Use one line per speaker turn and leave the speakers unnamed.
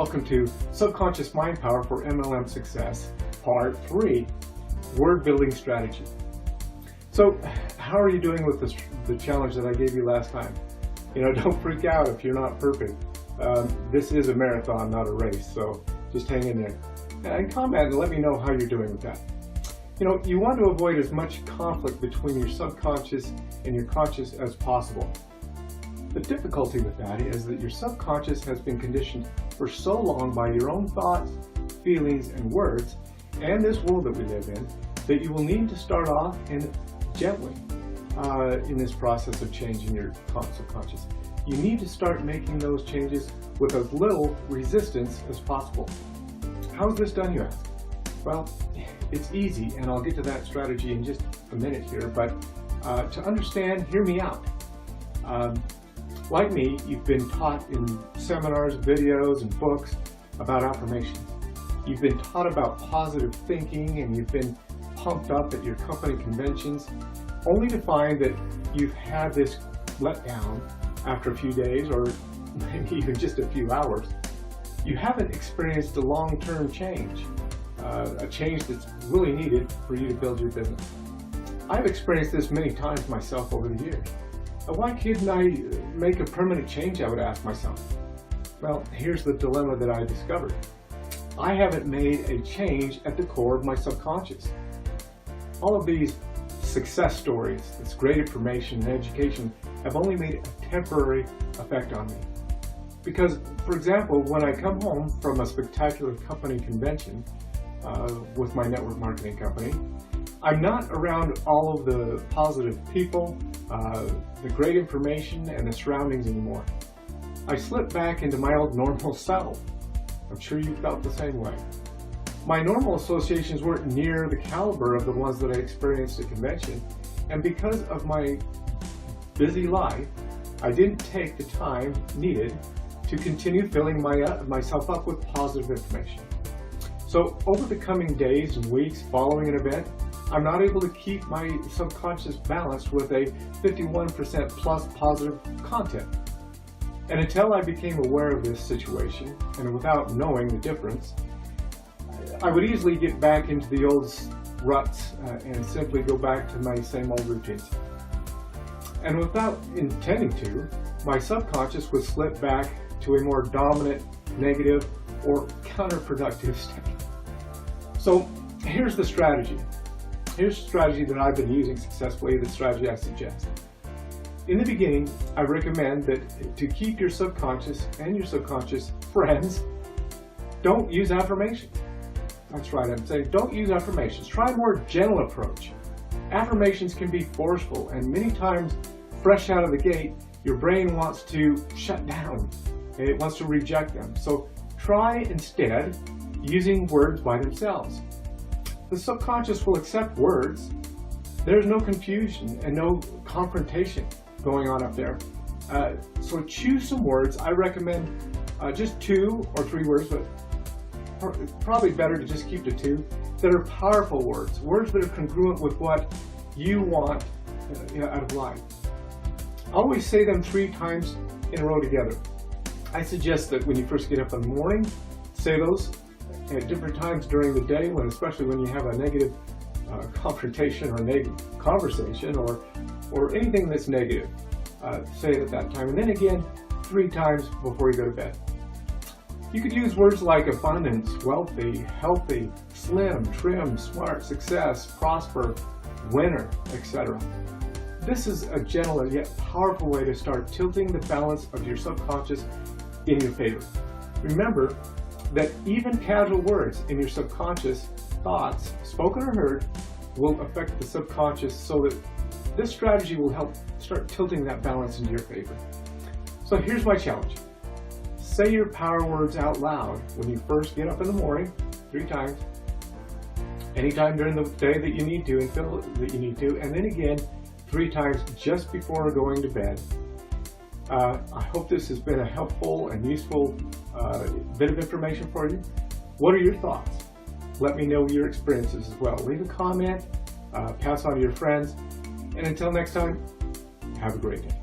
Welcome to Subconscious Mind Power for MLM Success, Part 3, Word Building Strategy. So, how are you doing with the challenge that I gave you last time? Don't freak out if you're not perfect. This is a marathon, not a race, so just hang in there. And comment and let me know how you're doing with that. You want to avoid as much conflict between your subconscious and your conscious as possible. The difficulty with that is that your subconscious has been conditioned for so long by your own thoughts, feelings, and words, and this world that we live in, that you will need to start off gently in this process of changing your subconscious. You need to start making those changes with as little resistance as possible. How is this done, you ask? Well, it's easy, and I'll get to that strategy in just a minute here, but to understand, hear me out. Like me, you've been taught in seminars, videos, and books about affirmations. You've been taught about positive thinking, and you've been pumped up at your company conventions, only to find that you've had this letdown after a few days, or maybe even just a few hours. You haven't experienced a long-term change, a change that's really needed for you to build your business. I've experienced this many times myself over the years. Why couldn't I make a permanent change, I would ask myself. Well, here's the dilemma that I discovered. I haven't made a change at the core of my subconscious. All of these success stories, this great information and education have only made a temporary effect on me. Because, for example, when I come home from a spectacular company convention with my network marketing company, I'm not around all of the positive people, the great information, and the surroundings anymore. I slip back into my old normal self. I'm sure you felt the same way. My normal associations weren't near the caliber of the ones that I experienced at convention, and because of my busy life, I didn't take the time needed to continue filling myself up with positive information. So over the coming days and weeks following an event, I'm not able to keep my subconscious balanced with a 51% plus positive content. And until I became aware of this situation, and without knowing the difference, I would easily get back into the old ruts and simply go back to my same old routines. And without intending to, my subconscious would slip back to a more dominant, negative, or counterproductive state. So here's the strategy. Here's the strategy that I've been using successfully, the strategy I suggest. In the beginning, I recommend that to keep your subconscious and your subconscious friends, don't use affirmations. That's right, I'm saying don't use affirmations. Try a more gentle approach. Affirmations can be forceful, and many times, fresh out of the gate, your brain wants to shut down. It wants to reject them. So try instead using words by themselves. The subconscious will accept words. There's no confusion and no confrontation going on up there. So choose some words. I recommend just 2 or 3 words, but probably better to just keep to 2 that are powerful words, words that are congruent with what you want out of life. Always say them 3 times in a row together. I suggest that when you first get up in the morning, say those at different times during the day, especially when you have a negative confrontation or negative conversation or anything that's negative. Say it at that time, and then again 3 times before you go to bed. You could use words like abundance, wealthy, healthy, slim, trim, smart, success, prosper, winner, etc. This is a gentle and yet powerful way to start tilting the balance of your subconscious in your favor. Remember that even casual words in your subconscious, thoughts, spoken or heard, will affect the subconscious, so that this strategy will help start tilting that balance into your favor. So here's my challenge. Say your power words out loud when you first get up in the morning 3 times, anytime during the day that you need to and feel that you need to, and then again 3 times just before going to bed. I hope this has been a helpful and useful bit of information for you. What are your thoughts? Let me know your experiences as well. Leave a comment, pass on to your friends, and until next time, have a great day.